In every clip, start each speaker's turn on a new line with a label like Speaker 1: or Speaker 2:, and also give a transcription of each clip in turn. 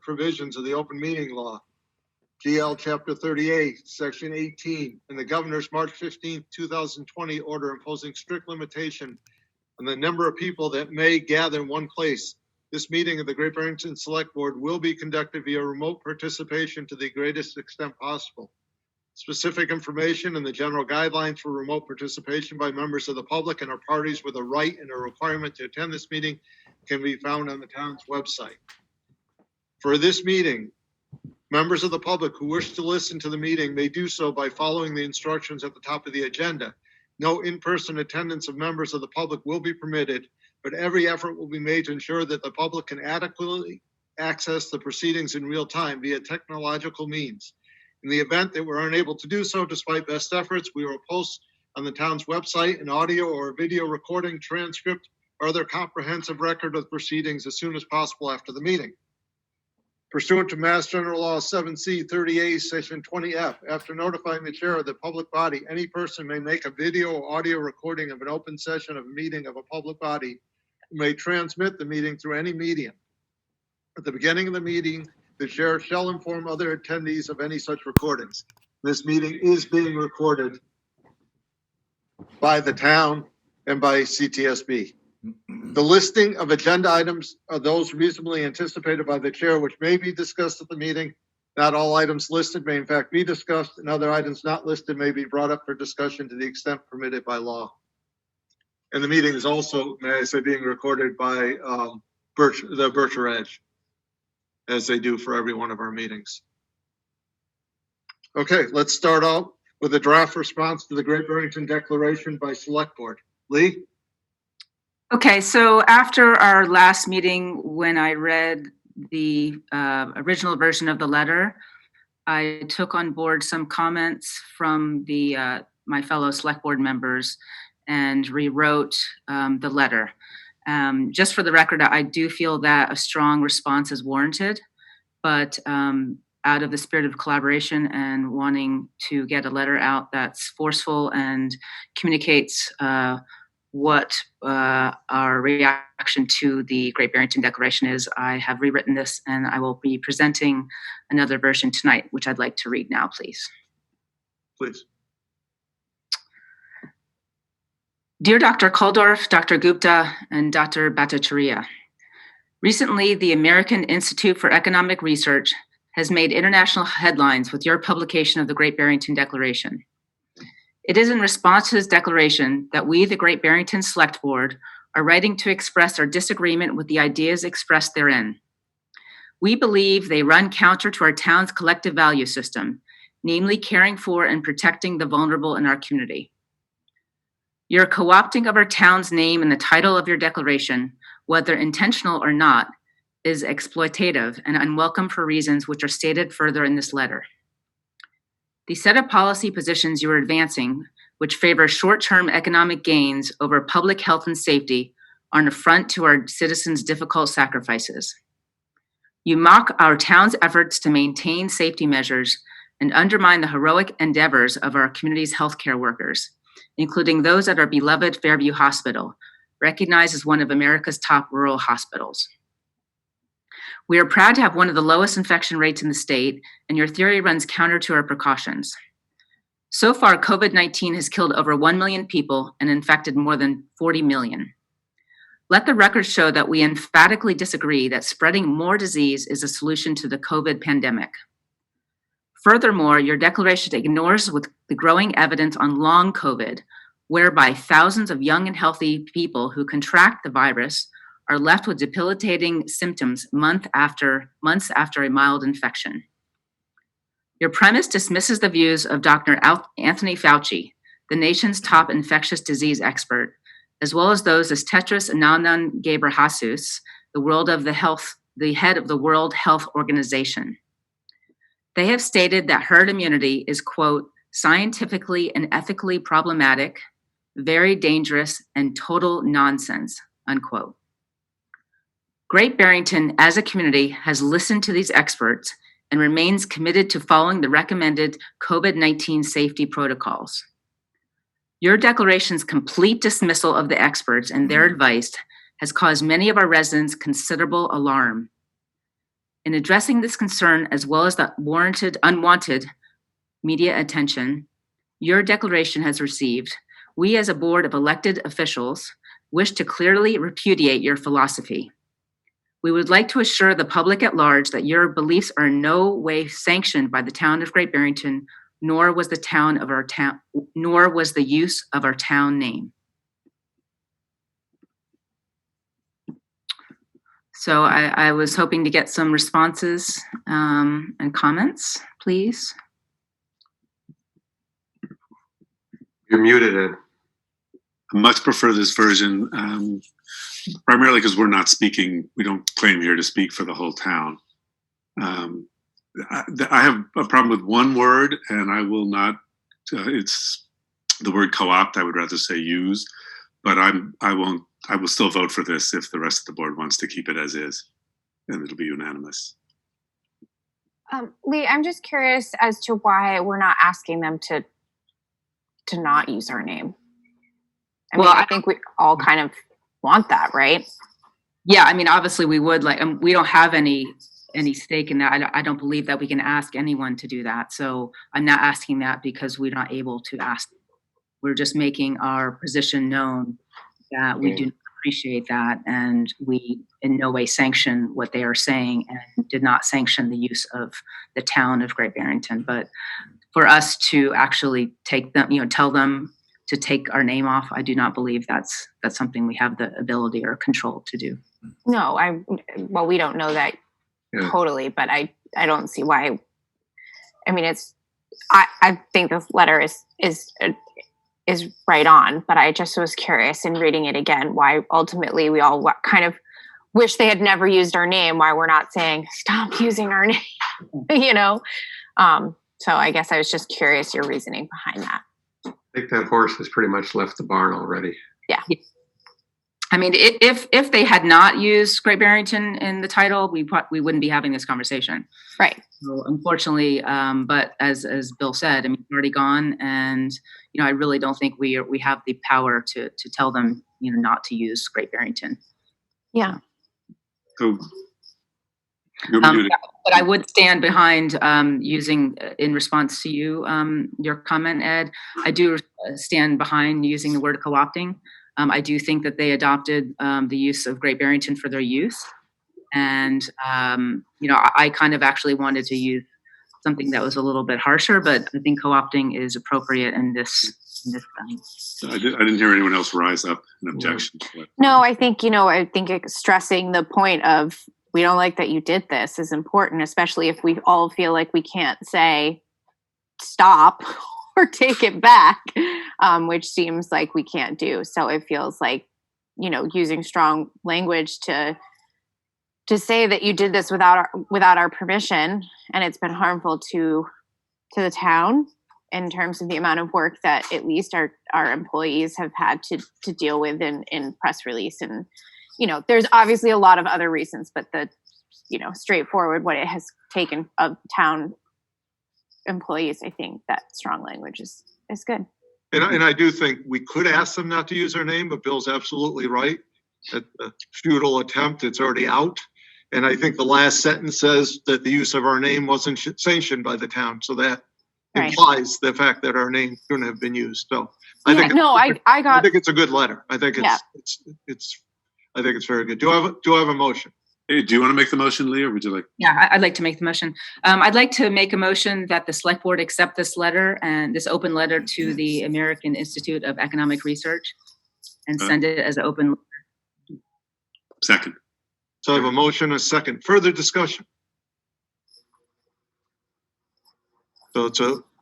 Speaker 1: provisions of the open meeting law, GL Chapter 38, Section 18, and the Governor's March 15, 2020 order imposing strict limitation on the number of people that may gather in one place. This meeting of the Great Barrington Select Board will be conducted via remote participation to the greatest extent possible. Specific information and the general guidelines for remote participation by members of the public and our parties with a right and a requirement to attend this meeting can be found on the town's website. For this meeting, members of the public who wish to listen to the meeting may do so by following the instructions at the top of the agenda. No in-person attendance of members of the public will be permitted, but every effort will be made to ensure that the public can adequately access the proceedings in real time via technological means. In the event that we're unable to do so, despite best efforts, we will post on the town's website an audio or video recording, transcript, or other comprehensive record of proceedings as soon as possible after the meeting. Pursuant to Mass General Law 7C 30A, Section 20F, after notifying the chair of the public body, any person may make a video or audio recording of an open session of a meeting of a public body who may transmit the meeting through any medium. At the beginning of the meeting, the chair shall inform other attendees of any such recordings. This meeting is being recorded by the town and by CTSB. The listing of agenda items are those reasonably anticipated by the chair, which may be discussed at the meeting. Not all items listed may in fact be discussed, and other items not listed may be brought up for discussion to the extent permitted by law. And the meeting is also, may I say, being recorded by the Berkshire Edge, as they do for every one of our meetings. Okay, let's start out with a draft response to the Great Barrington Declaration by Select Board. Lee?
Speaker 2: Okay, so after our last meeting, when I read the original version of the letter, I took on board some comments from my fellow Select Board members and rewrote the letter. Just for the record, I do feel that a strong response is warranted, but out of the spirit of collaboration and wanting to get a letter out that's forceful and communicates what our reaction to the Great Barrington Declaration is, I have rewritten this and I will be presenting another version tonight, which I'd like to read now, please.
Speaker 1: Please.
Speaker 2: Dear Dr. Kulldorff, Dr. Gupta, and Dr. Bhattacharya, recently the American Institute for Economic Research has made international headlines with your publication of the Great Barrington Declaration. It is in response to this declaration that we, the Great Barrington Select Board, are writing to express our disagreement with the ideas expressed therein. We believe they run counter to our town's collective value system, namely caring for and protecting the vulnerable in our community. Your co-opting of our town's name in the title of your declaration, whether intentional or not, is exploitative and unwelcome for reasons which are stated further in this letter. The set of policy positions you are advancing, which favor short-term economic gains over public health and safety, are an affront to our citizens' difficult sacrifices. You mock our town's efforts to maintain safety measures and undermine the heroic endeavors of our community's healthcare workers, including those at our beloved Fairview Hospital, recognized as one of America's top rural hospitals. We are proud to have one of the lowest infection rates in the state, and your theory runs counter to our precautions. So far, COVID-19 has killed over 1 million people and infected more than 40 million. Let the record show that we emphatically disagree that spreading more disease is a solution to the COVID pandemic. Furthermore, your declaration ignores with the growing evidence on long COVID, whereby thousands of young and healthy people who contract the virus are left with debilitating symptoms months after a mild infection. Your premise dismisses the views of Dr. Anthony Fauci, the nation's top infectious disease expert, as well as those of Tedros Adhanom Ghebreyesus, the head of the World Health Organization. They have stated that herd immunity is, quote, scientifically and ethically problematic, very dangerous, and total nonsense, unquote. Great Barrington, as a community, has listened to these experts and remains committed to following the recommended COVID-19 safety protocols. Your declaration's complete dismissal of the experts and their advice has caused many of our residents considerable alarm. In addressing this concern, as well as the unwanted media attention your declaration has received, we as a board of elected officials wish to clearly repudiate your philosophy. We would like to assure the public at large that your beliefs are in no way sanctioned by the town of Great Barrington, nor was the use of our town name. So I was hoping to get some responses and comments, please.
Speaker 3: You're muted, Ed.
Speaker 4: I much prefer this version, primarily because we're not speaking, we don't claim here to speak for the whole town. I have a problem with one word, and I will not, it's the word co-opt, I would rather say use, but I will still vote for this if the rest of the board wants to keep it as is, and it'll be unanimous.
Speaker 5: Lee, I'm just curious as to why we're not asking them to not use our name. I think we all kind of want that, right?
Speaker 2: Yeah, I mean, obviously we would like, we don't have any stake in that. I don't believe that we can ask anyone to do that. So I'm not asking that because we're not able to ask. We're just making our position known that we do not appreciate that, and we in no way sanction what they are saying and did not sanction the use of the town of Great Barrington. But for us to actually take them, tell them to take our name off, I do not believe that's something we have the ability or control to do.
Speaker 5: No, we don't know that totally, but I don't see why. I mean, I think this letter is right on, but I just was curious in reading it again why ultimately we all kind of wish they had never used our name, why we're not saying stop using our name, so I guess I was just curious your reasoning behind that.
Speaker 3: I think that horse has pretty much left the barn already.
Speaker 5: Yeah.
Speaker 2: I mean, if they had not used Great Barrington in the title, we wouldn't be having this conversation.
Speaker 5: Right.
Speaker 2: So unfortunately, but as Bill said, I mean, it's already gone, and I really don't think we have the power to tell them not to use Great Barrington.
Speaker 5: Yeah.
Speaker 4: So you're muted.
Speaker 2: But I would stand behind using, in response to your comment, Ed, I do stand behind using the word co-opting. I do think that they adopted the use of Great Barrington for their use. And, I kind of actually wanted to use something that was a little bit harsher, but I think co-opting is appropriate in this thing.
Speaker 4: I didn't hear anyone else rise up in objection to it.
Speaker 5: No, I think, stressing the point of we don't like that you did this is important, especially if we all feel like we can't say stop or take it back, which seems like we can't do. So it feels like, using strong language to say that you did this without our permission, and it's been harmful to the town in terms of the amount of work that at least our employees have had to deal with in press release. And, there's obviously a lot of other reasons, but the, straightforward what it has taken of town employees, I think that strong language is good.
Speaker 1: And I do think we could ask them not to use our name, but Bill's absolutely right. At the futile attempt, it's already out. And I think the last sentence says that the use of our name wasn't sanctioned by the town. So that implies the fact that our name couldn't have been used. So I think it's a good letter. I think I think it's very good. Do I have a motion?
Speaker 4: Hey, do you want to make the motion, Lee, or would you like?
Speaker 2: Yeah, I'd like to make the motion. I'd like to make a motion that the select board accept this letter and this open letter to the American Institute of Economic Research and send it as an open letter.
Speaker 4: Second.
Speaker 1: So I have a motion, a second. Further discussion? So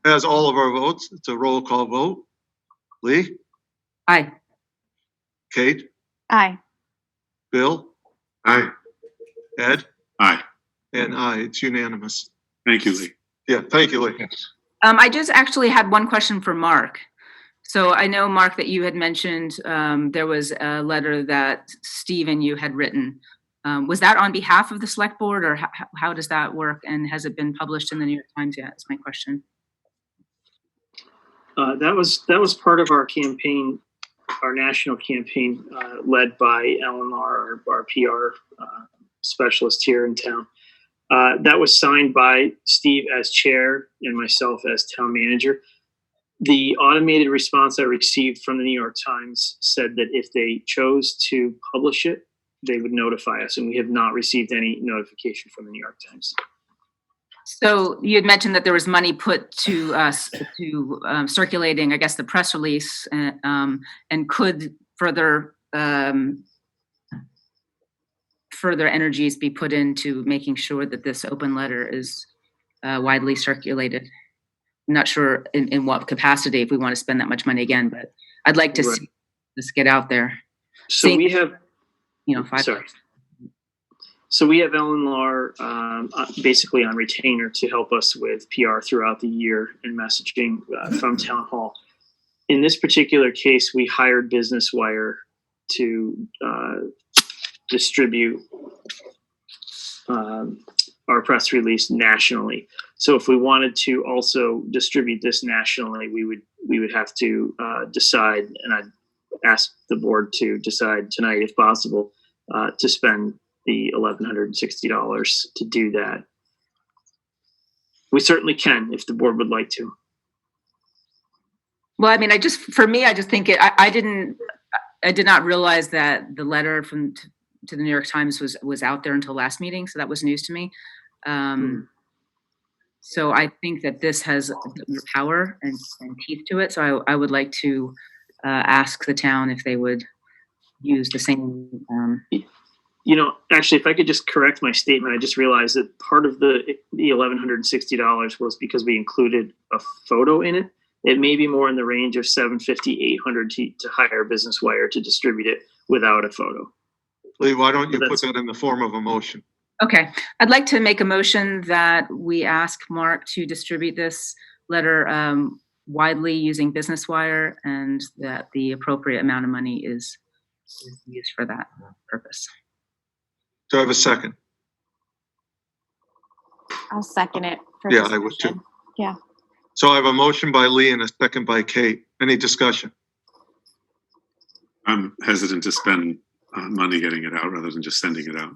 Speaker 1: as all of our votes, it's a roll call vote. Lee?
Speaker 2: Aye.
Speaker 1: Kate?
Speaker 5: Aye.
Speaker 1: Bill?
Speaker 3: Aye.
Speaker 1: Ed?
Speaker 4: Aye.
Speaker 1: And aye, it's unanimous.
Speaker 4: Thank you, Lee.
Speaker 1: Yeah, thank you, Lee.
Speaker 2: I just actually had one question for Mark. So I know, Mark, that you had mentioned there was a letter that Steve and you had written. Was that on behalf of the select board, or how does that work? And has it been published in the New York Times yet? That's my question.
Speaker 6: That was part of our campaign, our national campaign, led by Ellen Lahr, our PR specialist here in town. That was signed by Steve as chair and myself as town manager. The automated response I received from the New York Times said that if they chose to publish it, they would notify us, and we have not received any notification from the New York Times.
Speaker 2: So you had mentioned that there was money put to circulating, I guess, the press release, and could further energies be put into making sure that this open letter is widely circulated. I'm not sure in what capacity, if we want to spend that much money again, but I'd like to
Speaker 6: Right.
Speaker 2: see this get out there.
Speaker 6: So
Speaker 2: See-
Speaker 6: we have,
Speaker 2: 5.
Speaker 6: sorry. So we have Ellen Lahr basically on retainer to help us with PR throughout the year and messaging from Town Hall. In this particular case, we hired Business Wire to distribute our press release nationally. So if we wanted to also distribute this nationally, we would have to decide, and I'd ask the board to decide tonight, if possible, to spend the $1,160 to do that. We certainly can if the board would like to.
Speaker 2: Well, I mean, I just think I did not realize that the letter to the New York Times was out there until last meeting. So that was news to me. So I think that this has power and teeth to it. So I would like to ask the town if they would use the same.
Speaker 6: Actually, if I could just correct my statement, I just realized that part of the $1,160 was because we included a photo in it. It may be more in the range of $750, $800 to hire Business Wire to distribute it without a photo.
Speaker 1: Lee, why don't you put that in the form of a motion?
Speaker 2: Okay, I'd like to make a motion that we ask Mark to distribute this letter widely using Business Wire, and that the appropriate amount of money is used for that purpose.
Speaker 1: Do I have a second?
Speaker 5: I'll second it. For
Speaker 1: Yeah, I would
Speaker 5: discussion.
Speaker 1: too. So I have a motion by Lee and a second by Kate. Any discussion?
Speaker 4: I'm hesitant to spend money getting it out rather than just sending it out.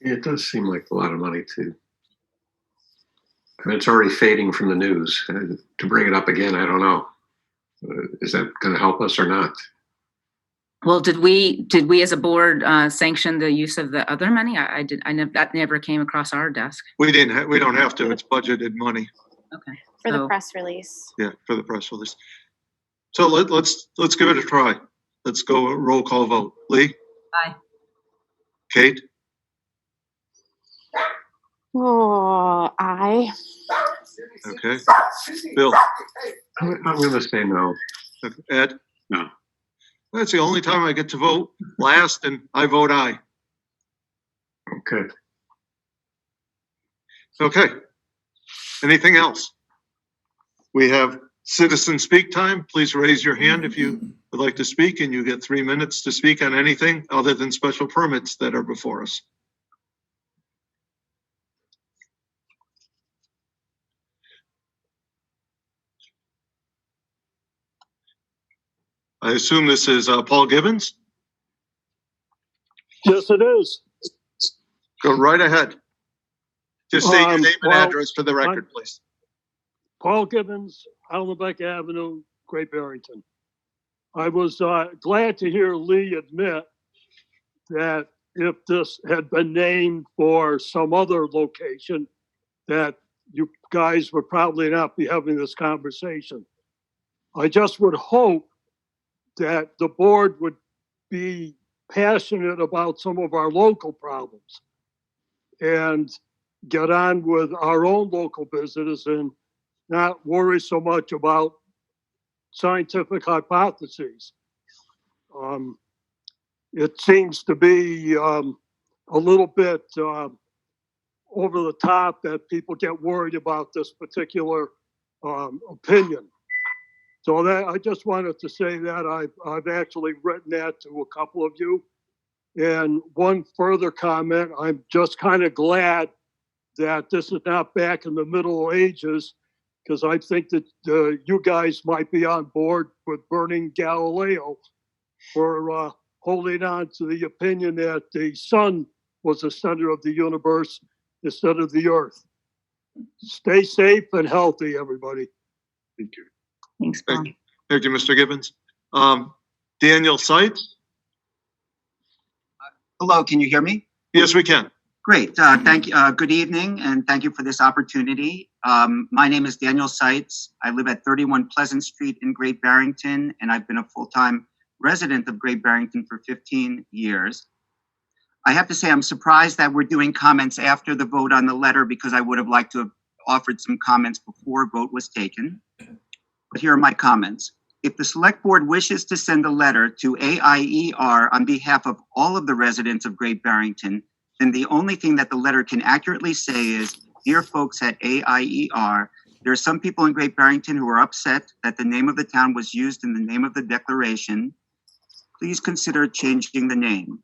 Speaker 3: It does seem like a lot of money too. I mean, it's already fading from the news. To bring it up again, I don't know. Is that going to help us or not?
Speaker 2: Well, did we as a board sanction the use of the other money? That never came across our desk.
Speaker 1: We don't have to. It's budgeted money.
Speaker 2: Okay.
Speaker 5: For the
Speaker 2: So-
Speaker 5: press release.
Speaker 1: Yeah, for the press release. So let's give it a try. Let's go roll call vote. Lee?
Speaker 2: Aye.
Speaker 1: Kate?
Speaker 5: Oh, aye.
Speaker 1: Okay. Bill?
Speaker 3: I'm going to say no.
Speaker 1: Ed?
Speaker 4: No.
Speaker 1: That's the only time I get to vote last, and I vote aye.
Speaker 3: Okay.
Speaker 1: Okay. Anything else? We have citizen speak time. Please raise your hand if you would like to speak, and you get 3 minutes to speak on anything other than special permits that are before us. I assume this is Paul Gibbons?
Speaker 7: Yes, it is.
Speaker 1: Go right ahead. Just state your name and
Speaker 7: well,
Speaker 1: address for the record, please.
Speaker 7: Paul Gibbons, Allenbeck Avenue, Great Barrington. I was glad to hear Lee admit that if this had been named for some other location, that you guys would probably not be having this conversation. I just would hope that the board would be passionate about some of our local problems and get on with our own local business and not worry so much about scientific hypotheses. It seems to be a little bit over the top that people get worried about this particular opinion. So that I just wanted to say that I've actually written that to a couple of you. And one further comment, I'm just kind of glad that this is not back in the Middle Ages, because I think that you guys might be on board with burning Galileo for holding on to the opinion that the sun was the center of the universe instead of the earth. Stay safe and healthy, everybody.
Speaker 1: Thank you.
Speaker 2: Thanks, Paul.
Speaker 1: Thank you, Mr. Gibbons. Daniel Seitz?
Speaker 8: Hello, can you hear me?
Speaker 1: Yes, we can.
Speaker 8: Great. Thank you. Good evening, and thank you for this opportunity. My name is Daniel Seitz. I live at 31 Pleasant Street in Great Barrington, and I've been a full-time resident of Great Barrington for 15 years. I have to say I'm surprised that we're doing comments after the vote on the letter, because I would have liked to have offered some comments before vote was taken. But here are my comments. If the select board wishes to send a letter to AIER on behalf of all of the residents of Great Barrington, then the only thing that the letter can accurately say is, dear folks at AIER, there are some people in Great Barrington who are upset that the name of the town was used in the name of the declaration. Please consider changing the name.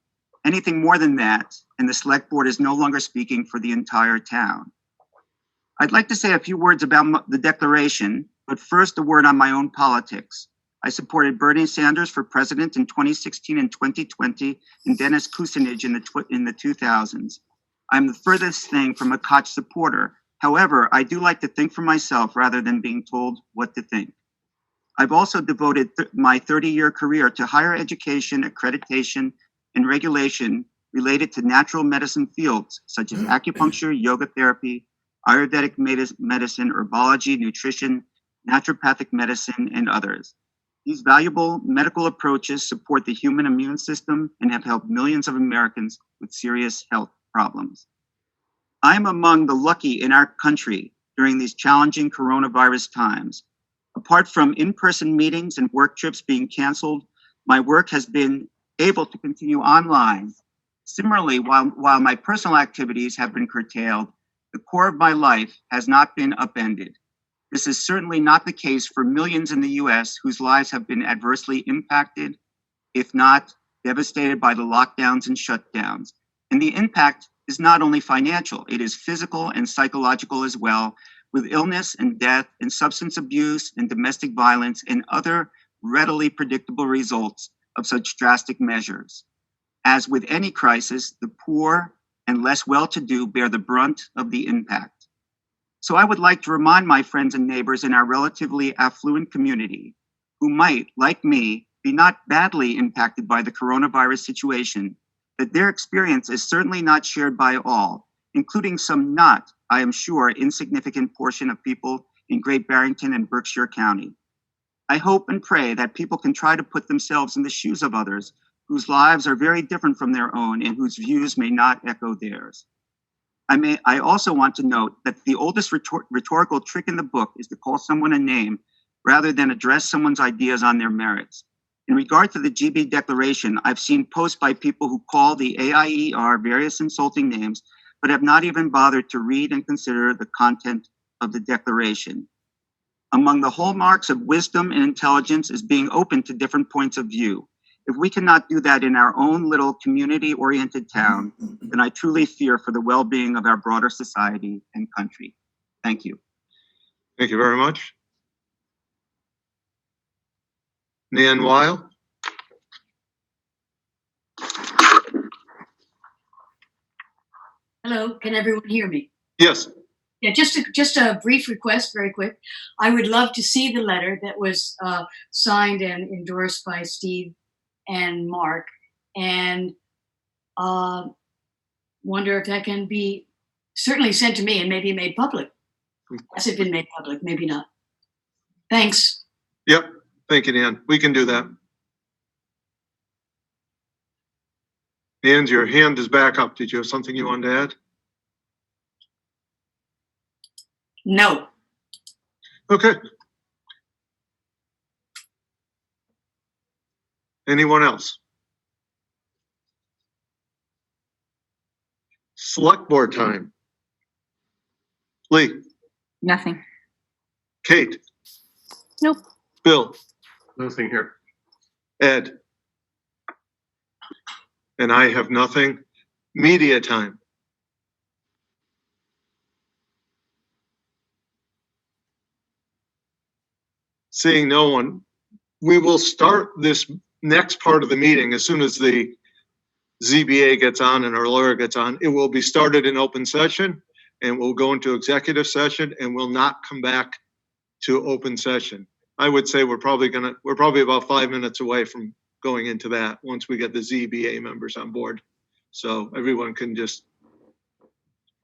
Speaker 8: Anything more than that, and the select board is no longer speaking for the entire town. I'd like to say a few words about the declaration, but first a word on my own politics. I supported Bernie Sanders for president in 2016 and 2020, and Dennis Kucinich in the 2000s. I'm the furthest thing from a Koch supporter. However, I do like to think for myself rather than being told what to think. I've also devoted my 30-year career to higher education, accreditation, and regulation related to natural medicine fields such as acupuncture, yoga therapy, Ayurvedic medicine, herbology, nutrition, naturopathic medicine, and others. These valuable medical approaches support the human immune system and have helped millions of Americans with serious health problems. I am among the lucky in our country during these challenging coronavirus times. Apart from in-person meetings and work trips being canceled, my work has been able to continue online. Similarly, while my personal activities have been curtailed, the core of my life has not been upended. This is certainly not the case for millions in the US whose lives have been adversely impacted, if not devastated by the lockdowns and shutdowns. And the impact is not only financial, it is physical and psychological as well, with illness and death and substance abuse and domestic violence and other readily predictable results of such drastic measures. As with any crisis, the poor and less well-to-do bear the brunt of the impact. So I would like to remind my friends and neighbors in our relatively affluent community, who might, like me, be not badly impacted by the coronavirus situation, that their experience is certainly not shared by all, including some not, I am sure, insignificant portion of people in Great Barrington and Berkshire County. I hope and pray that people can try to put themselves in the shoes of others whose lives are very different from their own and whose views may not echo theirs. I also want to note that the oldest rhetorical trick in the book is to call someone a name rather than address someone's ideas on their merits. In regard to the GB Declaration, I've seen posts by people who call the AIER various insulting names, but have not even bothered to read and consider the content of the Declaration. Among the hallmarks of wisdom and intelligence is being open to different points of view. If we cannot do that in our own little community-oriented town, then I truly fear for the well-being of our broader society and country. Thank you.
Speaker 1: Thank you very much. Nan Weil?
Speaker 9: Hello, can everyone hear me?
Speaker 1: Yes.
Speaker 9: Yeah, just a brief request, very quick. I would love to see the letter that was signed and endorsed by Steve and Mark, and wonder if that can be certainly sent to me and maybe made public. Has it been made public? Maybe not. Thanks.
Speaker 1: Yep. Thank you, Nan. We can do that. Nan, your hand is back up. Did you have something you wanted to add?
Speaker 9: No.
Speaker 1: Okay. Anyone else? Select board time. Lee,
Speaker 2: Nothing.
Speaker 1: Kate,
Speaker 5: Nope.
Speaker 1: Bill,
Speaker 3: Nothing here.
Speaker 1: Ed. And I have nothing. Media time. Seeing no one, we will start this next part of the meeting as soon as the ZBA gets on and our lawyer gets on. It will be started in open session. and we'll go into executive session and we'll not come back to open session. I would say we're probably about 5 minutes away from going into that once we get the ZBA members on board. So everyone can just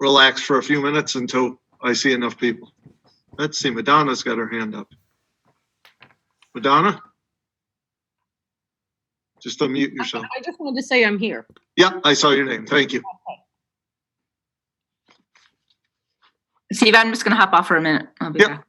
Speaker 1: relax for a few minutes until I see enough people. Let's see, Madonna's got her hand up. Madonna? Just unmute yourself.
Speaker 10: I just wanted to say I'm here.
Speaker 1: Yeah, I saw your name. Thank you.
Speaker 2: Steve, I'm just going to hop off for a minute. I'll be
Speaker 1: Yep.
Speaker 2: back.